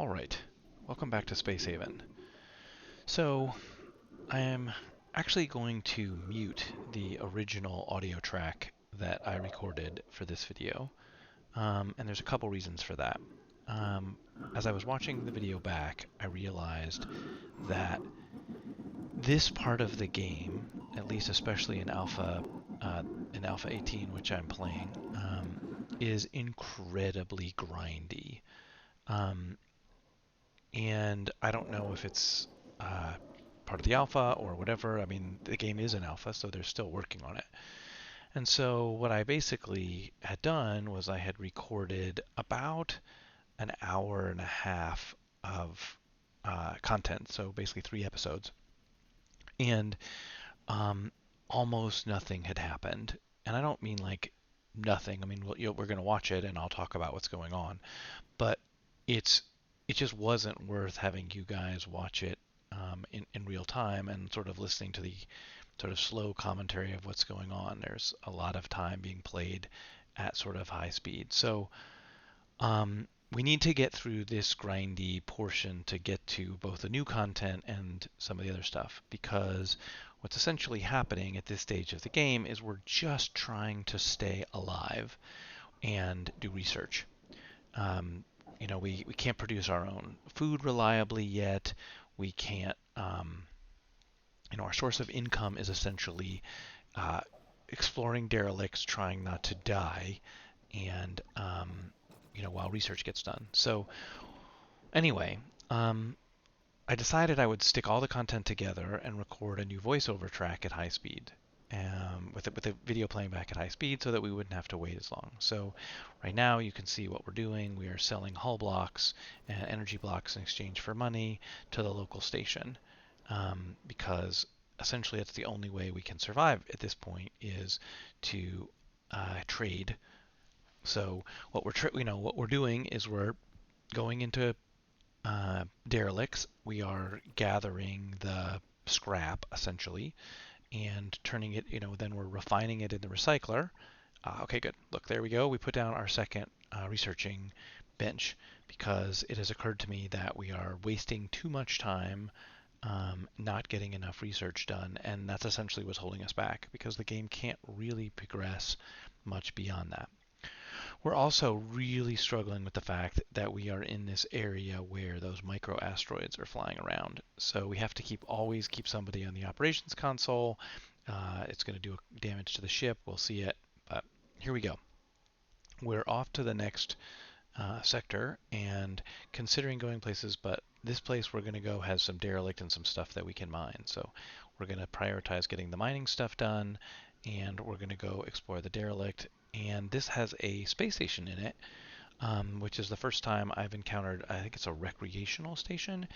All right, welcome back to Space Haven. So, I am actually going to mute the original audio track that I recorded for this video, and there's a couple reasons for that. Um, as I was watching the video back, I realized that this part of the game, at least especially in Alpha 18, which I'm playing, is incredibly grindy. Um, and I don't know if it's uh, part of the alpha or whatever. I mean, the game is an alpha, so they're still working on it. And so what I basically had done was I had recorded about an hour and a half of content, so basically 3 episodes, and um, almost nothing had happened. And I don't mean like nothing. I mean, we're going to watch it, and I'll talk about what's going on. But it's it just wasn't worth having you guys watch it in real time and sort of listening to the sort of slow commentary of what's going on. There's a lot of time being played at sort of high speed. So we need to get through this grindy portion to get to both the new content and some of the other stuff, because what's essentially happening at this stage of the game is we're just trying to stay alive and do research. Um, we can't produce our own food reliably yet. We can't, our source of income is essentially uh, exploring derelicts, trying not to die, and, while research gets done. So, anyway, I decided I would stick all the content together and record a new voiceover track at high speed, with the video playing back at high speed so that we wouldn't have to wait as long. So right now you can see what we're doing. We are selling hull blocks and energy blocks in exchange for money to the local station, because essentially that's the only way we can survive at this point is to trade. So what we're doing is we're going into derelicts. We are gathering the scrap essentially and turning it, then we're refining it in the recycler. Okay, good. Look, there we go. We put down our second researching bench because it has occurred to me that we are wasting too much time not getting enough research done, and that's essentially what's holding us back because the game can't really progress much beyond that. We're also really struggling with the fact that we are in this area where those micro asteroids are flying around. So we have to always keep somebody on the operations console. It's going to do damage to the ship. We'll see it. But here we go. We're off to the next sector and considering going places, but this place we're going to go has some derelict and some stuff that we can mine. So we're going to prioritize getting the mining stuff done, and we're going to go explore the derelict. And this has a space station in it, which is the first time I've encountered, I think it's a recreational station.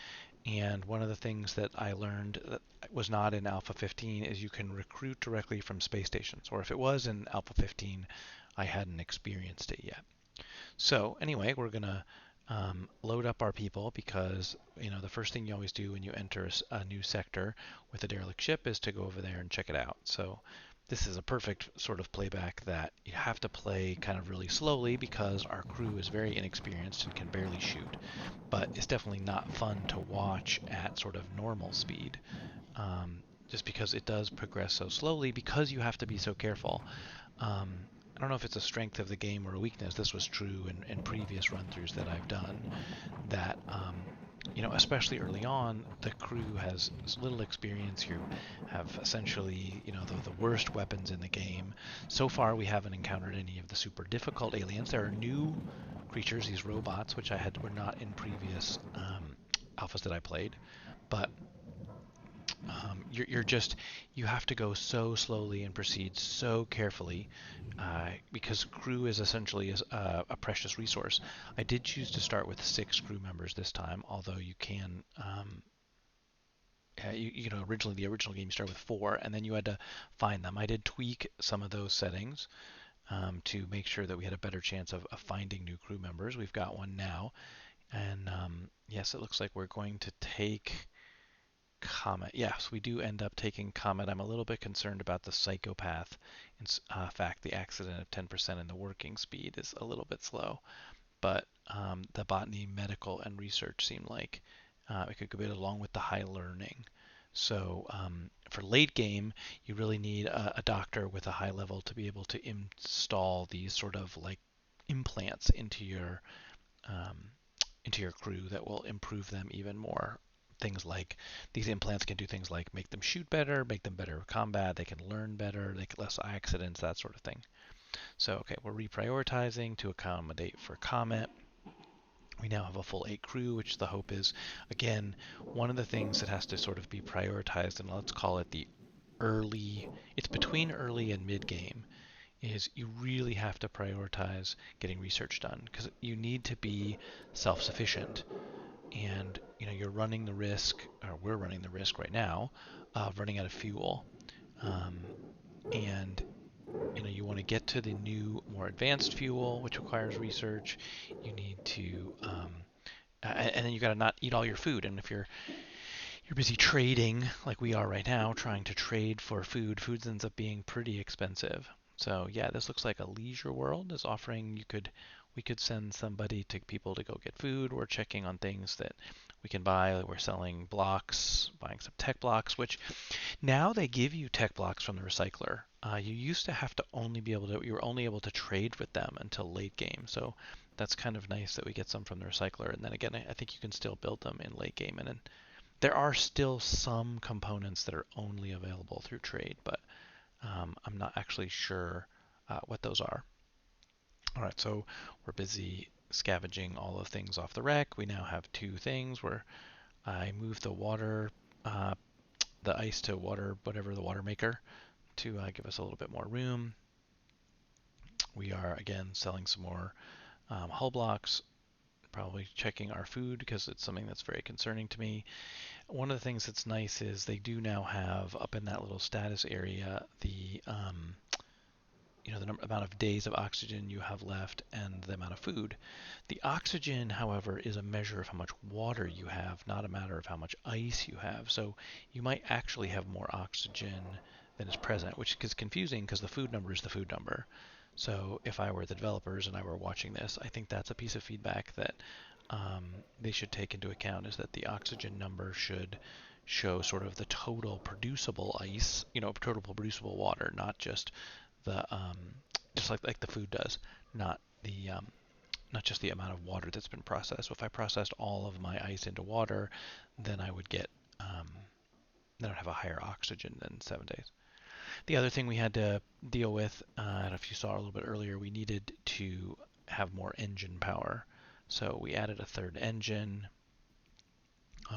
And one of the things that I learned that was not in Alpha 15 is you can recruit directly from space stations. Or if it was in Alpha 15, I hadn't experienced it yet. So anyway, we're going to load up our people because, the first thing you always do when you enter a new sector with a derelict ship is to go over there and check it out. So this is a perfect sort of playback that you have to play kind of really slowly because our crew is very inexperienced and can barely shoot. But it's definitely not fun to watch at sort of normal speed, just because it does progress so slowly because you have to be so careful. I don't know if it's a strength of the game or a weakness. This was true in previous run-throughs that I've done, that especially early on, the crew has little experience. You have essentially, the worst weapons in the game. So far, we haven't encountered any of the super difficult aliens. There are new creatures, these robots, which were not in previous alphas that I played, but you have to go so slowly and proceed so carefully, because crew is essentially a precious resource. I did choose to start with 6 crew members this time, although you can, originally the original game you start with 4, and then you had to find them. I did tweak some of those settings to make sure that we had a better chance of finding new crew members. We've got one now, and yes, it looks like we're going to take Comet. Yes, we do end up taking Comet. I'm a little bit concerned about the psychopath. In fact, the accident of 10% in the working speed is a little bit slow. but the botany, medical, and research seem like it could go a bit along with the high learning. So for late game, you really need a doctor with a high level to be able to install these sort of like implants um, into your crew that will improve them even more. Things like these implants can do things like make them shoot better, make them better at combat, they can learn better, they get less accidents, that sort of thing. So, okay, we're reprioritizing to accommodate for Comet. We now have a full 8 crew, which the hope is, again, one of the things that has to sort of be prioritized, and let's call it the early, it's between early and mid game, is you really have to prioritize getting research done because you need to be self-sufficient. And you're running the risk, or we're running the risk right now, of running out of fuel. Um, and you want to get to the new, more advanced fuel, which requires research. You need to, and then you got to not eat all your food. And if you're busy trading, like we are right now, trying to trade for food ends up being pretty expensive. So yeah, this looks like a leisure world is offering. We could send somebody to people to go get food. We're checking on things that we can buy. We're selling blocks, buying some tech blocks, which now they give you tech blocks from the recycler. You used to have to you were only able to trade with them until late game. So that's kind of nice that we get some from the recycler. And then again, I think you can still build them in late game. And then there are still some components that are only available through trade, but I'm not actually sure what those are. All right, so we're busy scavenging all of things off the wreck. We now have two things where I moved uh, the ice to water, whatever the water maker, to give us a little bit more room. We are again selling some more hull blocks, probably checking our food because it's something that's very concerning to me. One of the things that's nice is they do now have up in that little status area the amount of days of oxygen you have left and the amount of food. The oxygen, however, is a measure of how much water you have, not a matter of how much ice you have. So you might actually have more oxygen than is present, which is confusing because the food number is the food number. So if I were the developers and I were watching this, I think that's a piece of feedback that they should take into account, is that the oxygen number should show sort of the total producible ice, total producible water, not just the just like the food does, not the not just the amount of water that's been processed. So if I processed all of my ice into water, then I would get then I'd have a higher oxygen than 7 days. The other thing we had to deal with, I don't know if you saw a little bit earlier, we needed to have more engine power. So we added a third engine,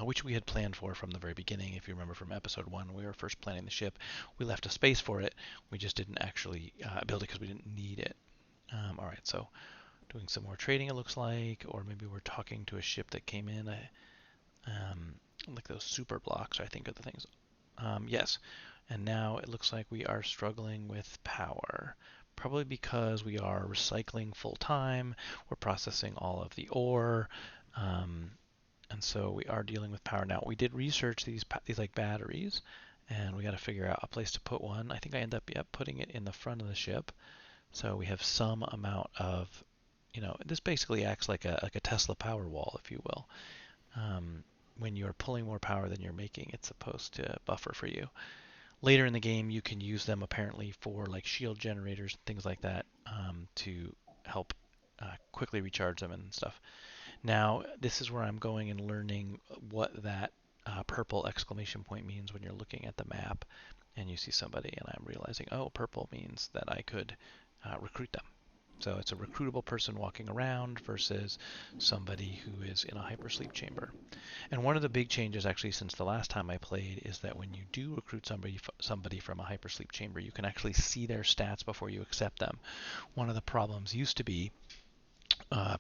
which we had planned for from the very beginning. If you remember from episode 1, when we were first planning the ship, we left a space for it. We just didn't actually build it because we didn't need it. All right, so doing some more trading, it looks like, or maybe we're talking to a ship that came in. Like those super blocks, I think, are the things. Yes, and now it looks like we are struggling with power. Probably because we are recycling full time, we're processing all of the ore, and so we are dealing with power now. We did research these like batteries, and we got to figure out a place to put one. I think I end up putting it in the front of the ship, so we have some amount of, this basically acts like a Tesla power wall, if you will. When you're pulling more power than you're making, it's supposed to buffer for you. Later in the game, you can use them apparently for like shield generators and things like that, to help quickly recharge them and stuff. Now, this is where I'm going and learning what that purple exclamation point means when you're looking at the map and you see somebody, and I'm realizing, oh, purple means that I could recruit them. So it's a recruitable person walking around versus somebody who is in a hypersleep chamber. And one of the big changes actually since the last time I played is that when you do recruit somebody from a hypersleep chamber, you can actually see their stats before you accept them. One of the problems used to be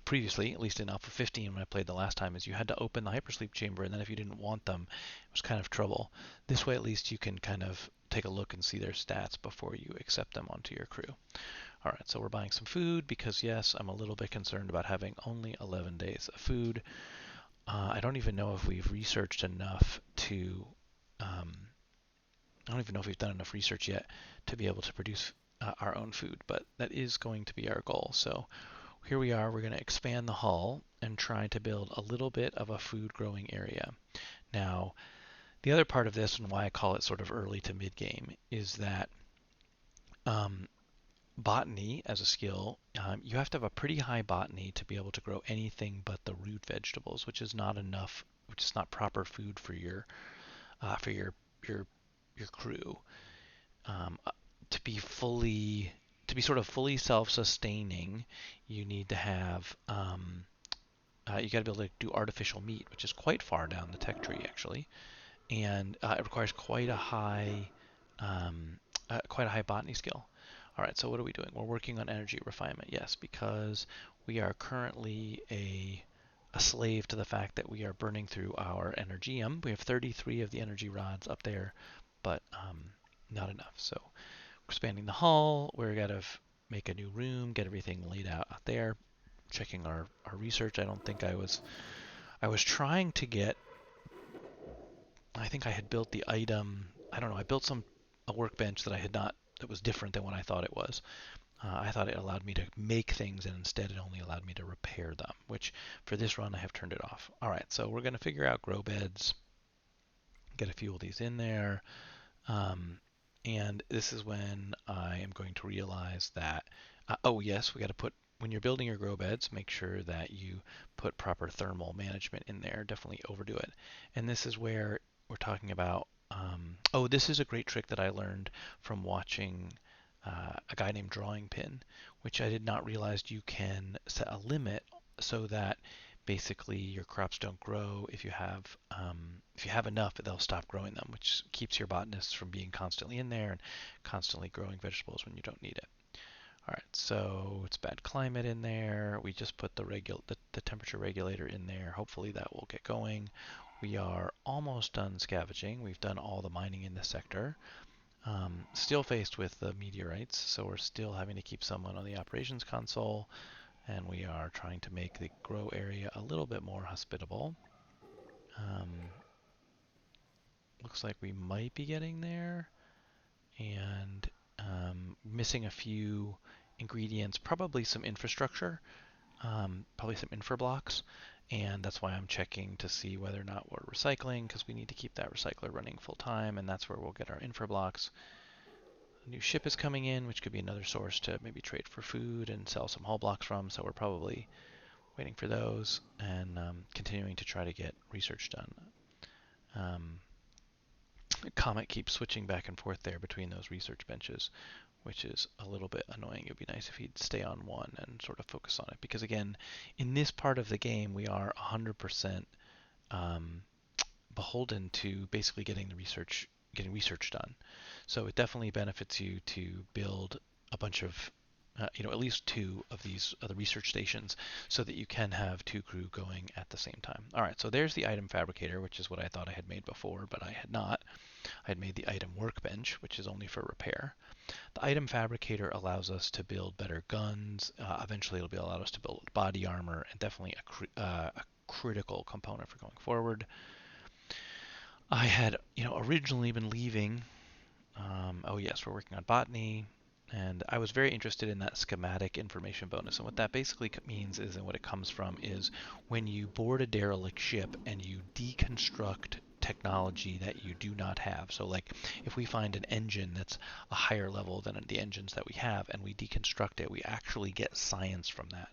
previously, at least in Alpha 15 when I played the last time, is you had to open the hypersleep chamber, and then if you didn't want them, it was kind of trouble. This way at least you can kind of take a look and see their stats before you accept them onto your crew. All right, so we're buying some food because, yes, I'm a little bit concerned about having only 11 days of food. I don't even know if we've researched enough to, I don't even know if we've done enough research yet to be able to produce our own food, but that is going to be our goal. So here we are, we're going to expand the hull and try to build a little bit of a food growing area. Now, the other part of this and why I call it sort of early to mid game is that um, botany as a skill, you have to have a pretty high botany to be able to grow anything but the root vegetables, which is not enough, which is not proper food for your your crew. Um, uh, to be fully to be sort of fully self-sustaining, you need to have you got to be able to do artificial meat, which is quite far down the tech tree actually, and it requires quite a high botany skill. All right, so what are we doing? We're working on energy refinement, yes, because we are currently a slave to the fact that we are burning through our energy. We have 33 of the energy rods up there, but not enough. So we're expanding the hull. We're gonna make a new room, get everything laid out there. Checking our research. I was trying to get. I think I had built the item. I don't know. I built a workbench that I had not. That was different than what I thought it was. I thought it allowed me to make things, and instead it only allowed me to repair them, which for this run I have turned it off. All right, so we're going to figure out grow beds, get a few of these in there, um, and this is when I am going to realize that, oh yes, we got to put, when you're building your grow beds, make sure that you put proper thermal management in there. Definitely overdo it. And this is where we're talking about, oh, this is a great trick that I learned from watching a guy named Drawing Pin, which I did not realize you can set a limit so that basically your crops don't grow. If you have enough, they'll stop growing them, which keeps your botanists from being constantly in there and constantly growing vegetables when you don't need it. All right, so it's bad climate in there. We just put the temperature regulator in there. Hopefully that will get going. We are almost done scavenging. We've done all the mining in this sector. Still faced with the meteorites, so we're still having to keep someone on the operations console, and we are trying to make the grow area a little bit more hospitable. Um, Looks like we might be getting there, and missing a few ingredients, probably some infrastructure, probably some infra blocks, and that's why I'm checking to see whether or not we're recycling, because we need to keep that recycler running full time, and that's where we'll get our infra blocks. A new ship is coming in, which could be another source to maybe trade for food and sell some hull blocks from, so we're probably waiting for those and continuing to try to get research done. Um, Comet keeps switching back and forth there between those research benches, which is a little bit annoying. It would be nice if he'd stay on one and sort of focus on it, because again, in this part of the game, we are 100% um, beholden to basically getting research done. So it definitely benefits you to build a bunch of at least two of these other research stations so that you can have two crew going at the same time. All right, so there's the item fabricator, which is what I thought I had made before, but I had not. I had made the item workbench, which is only for repair. The item fabricator allows us to build better guns. Eventually, it'll allow us to build body armor, and definitely a critical component for going forward. I had, originally been leaving. Oh yes, we're working on botany, and I was very interested in that schematic information bonus. And what that basically means is, and what it comes from, is when you board a derelict ship and you deconstruct technology that you do not have. So like if we find an engine that's a higher level than the engines that we have and we deconstruct it, we actually get science from that.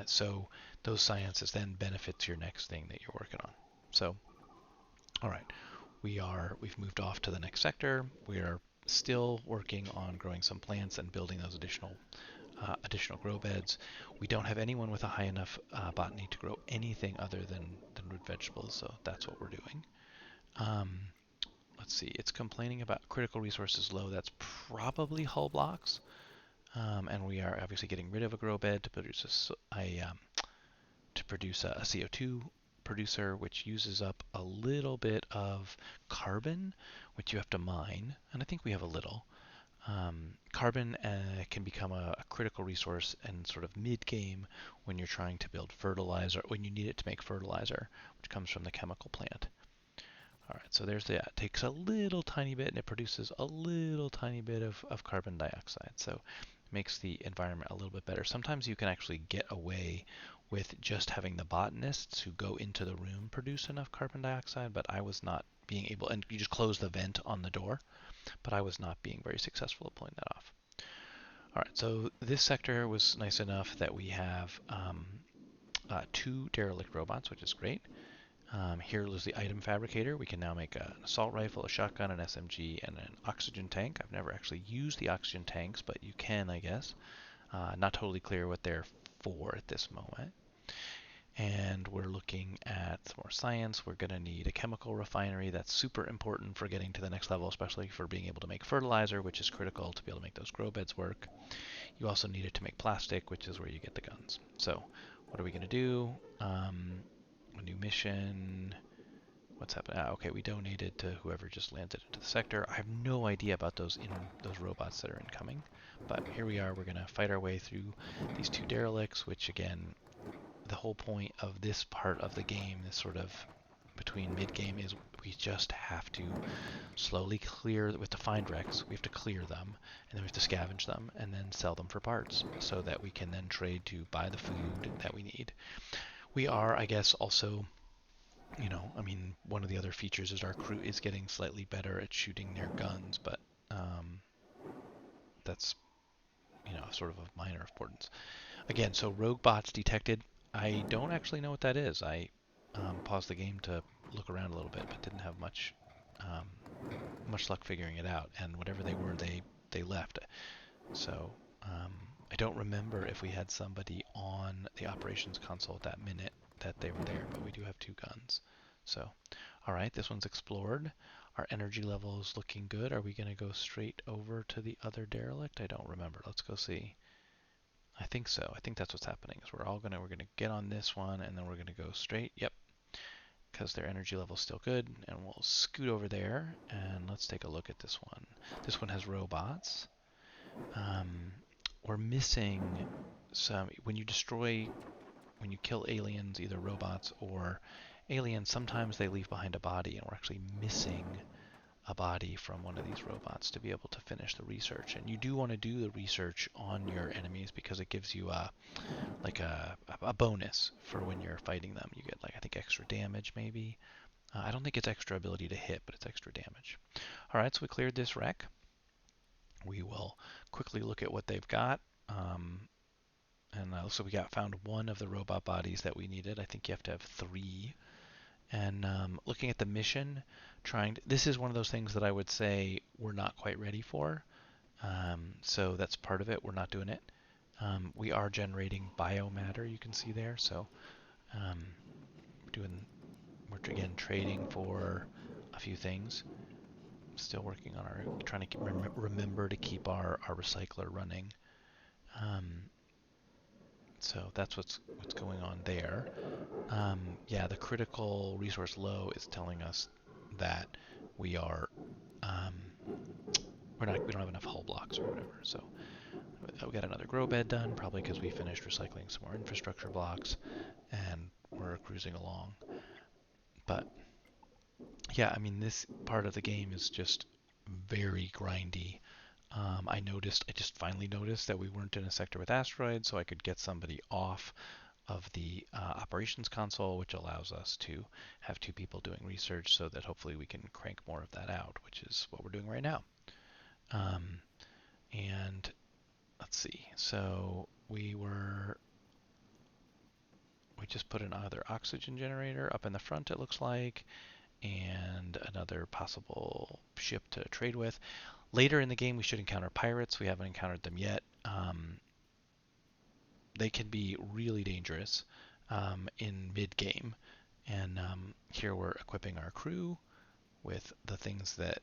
So those sciences then benefits your next thing that you're working on. So, all right, we've moved off to the next sector. We are still working on growing some plants and building those additional grow beds. We don't have anyone with a high enough botany to grow anything other than root vegetables, so that's what we're doing. Um, let's see, it's complaining about critical resources low. That's probably hull blocks. And we are obviously getting rid of a grow bed to produce a CO2 producer, which uses up a little bit of carbon, which you have to mine, and I think we have a little. Carbon can become a critical resource in sort of mid-game when you're trying to build fertilizer, when you need it to make fertilizer, which comes from the chemical plant. All right, so there's that. It takes a little tiny bit and it produces a little tiny bit of carbon dioxide. So makes the environment a little bit better. Sometimes you can actually get away with just having the botanists who go into the room produce enough carbon dioxide, but I was not being able, and you just close the vent on the door, but I was not being very successful at pulling that off. All right, so this sector was nice enough that we have 2 derelict robots, which is great. Here is the item fabricator. We can now make an assault rifle, a shotgun, an SMG, and an oxygen tank. I've never actually used the oxygen tanks, but you can, I guess. Not totally clear what they're for at this moment. And we're looking at some more science. We're going to need a chemical refinery. That's super important for getting to the next level, especially for being able to make fertilizer, which is critical to be able to make those grow beds work. You also need it to make plastic, which is where you get the guns. So what are we going to do? A new mission. What's happening? Okay, we donated to whoever just landed into the sector. I have no idea about those robots that are incoming, but here we are. We're going to fight our way through these 2 derelicts, which again, the whole point of this part of the game, this sort of between mid-game, is we just have to slowly clear, we have to find wrecks, we have to clear them, and then we have to scavenge them, and then sell them for parts, so that we can then trade to buy the food that we need. We are, I guess, also, I mean, one of the other features is our crew is getting slightly better at shooting their guns, but that's, sort of minor importance. Again, so rogue bots detected. I don't actually know what that is. I paused the game to look around a little bit, but didn't have much luck figuring it out. And whatever they were, they left. So I don't remember if we had somebody on the operations console at that minute that they were there, but we do have 2 guns. So, all right, this one's explored. Our energy level is looking good. Are we going to go straight over to the other derelict? I don't remember. Let's go see. I think so. I think that's what's happening. Is we're gonna get on this one, and then we're gonna go straight. Yep, because their energy level is still good, and we'll scoot over there and let's take a look at this one. This one has robots. We're missing some. When you kill aliens, either robots or aliens, sometimes they leave behind a body, and we're actually missing a body from one of these robots to be able to finish the research. And you do want to do the research on your enemies because it gives you a bonus for when you're fighting them. You get, I think, extra damage maybe. I don't think it's extra ability to hit, but it's extra damage. All right, so we cleared this wreck. We will quickly look at what they've got. So we found 1 of the robot bodies that we needed. I think you have to have 3. And looking at the mission, this is one of those things that I would say we're not quite ready for. So that's part of it. We're not doing it. We are generating biomatter, you can see there. So we're again trading for a few things. Still working on trying to remember to keep our recycler running. So that's what's going on there. Yeah, the critical resource low is telling us that we are we don't have enough hull blocks or whatever. So we got another grow bed done, probably because we finished recycling some more infrastructure blocks, and we're cruising along. But yeah, I mean, this part of the game is just very grindy. I just finally noticed that we weren't in a sector with asteroids, so I could get somebody off of the operations console, which allows us to have 2 people doing research so that hopefully we can crank more of that out, which is what we're doing right now. And let's see. So we just put another oxygen generator up in the front, it looks like, and another possible ship to trade with. Later in the game, we should encounter pirates. We haven't encountered them yet. They can be really dangerous in mid-game. And here we're equipping our crew with the things that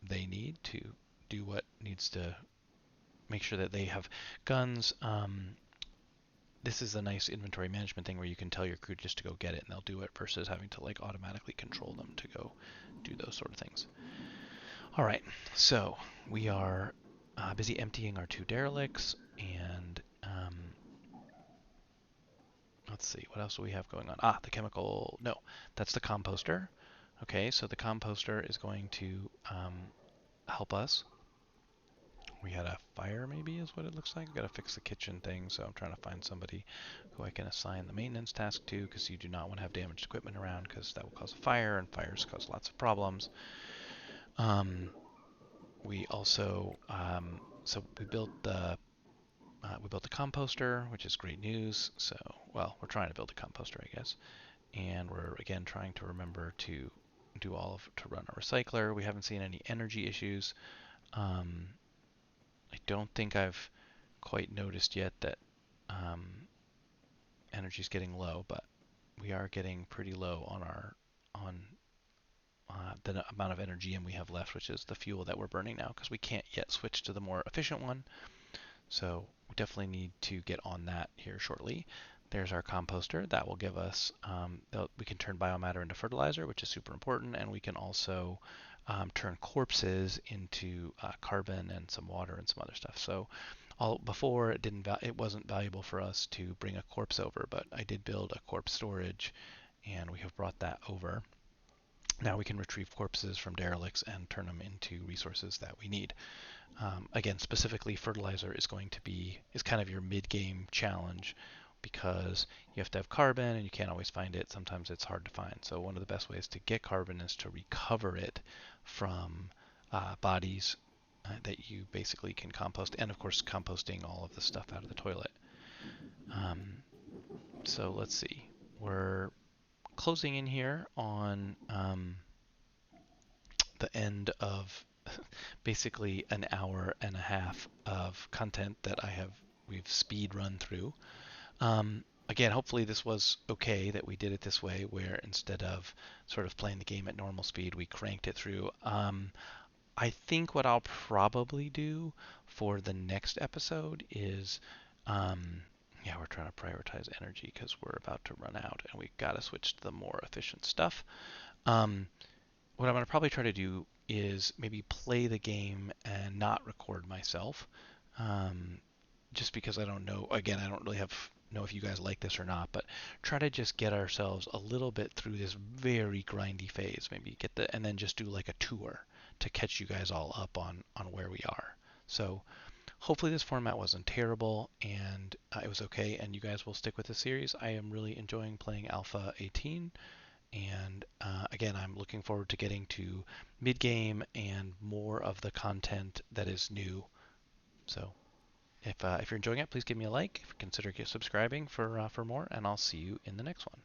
they need to do what needs to make sure that they have guns. This is a nice inventory management thing where you can tell your crew just to go get it and they'll do it versus having to automatically control them to go do those sort of things. All right, so we are busy emptying our 2 derelicts, and let's see, what else do we have going on? The chemical, no, that's the composter. Okay, so the composter is going to help us We had a fire, maybe is what it looks like. We've got to fix the kitchen thing, so I'm trying to find somebody who I can assign the maintenance task to, because you do not want to have damaged equipment around, because that will cause a fire, and fires cause lots of problems. We also so we built a composter, which is great news. So, well, we're trying to build a composter, I guess, and we're again trying to remember to to run a recycler. We haven't seen any energy issues. Um, I don't think I've quite noticed yet that energy is getting low, but we are getting pretty low on our on the amount of energy we have left, which is the fuel that we're burning now, because we can't yet switch to the more efficient one. So we definitely need to get on that here shortly. There's our composter. That will give us, we can turn biomatter into fertilizer, which is super important, and we can also turn corpses into carbon and some water and some other stuff. So before it wasn't valuable for us to bring a corpse over, but I did build a corpse storage, and we have brought that over. Now we can retrieve corpses from derelicts and turn them into resources that we need. Again, specifically, fertilizer is kind of your mid-game challenge, because you have to have carbon and you can't always find it. Sometimes it's hard to find. So one of the best ways to get carbon is to recover it from bodies that you basically can compost, and of course composting all of the stuff out of the toilet. Um, so let's see. We're closing in here on the end of basically an hour and a half of content that we've speed run through. Again, hopefully this was okay that we did it this way, where instead of sort of playing the game at normal speed, we cranked it through. I think what I'll probably do for the next episode is, yeah, we're trying to prioritize energy because we're about to run out and we've got to switch to the more efficient stuff. Um, what I'm going to probably try to do is maybe play the game and not record myself. Um, just because I don't know, again, I don't really know if you guys like this or not, but try to just get ourselves a little bit through this very grindy phase. Maybe and then just do like a tour to catch you guys all up on where we are. So hopefully this format wasn't terrible and it was okay, and you guys will stick with the series. I am really enjoying playing Alpha 18. And again, I'm looking forward to getting to mid game and more of the content that is new. So if you're enjoying it, please give me a like. Consider subscribing for more, and I'll see you in the next one.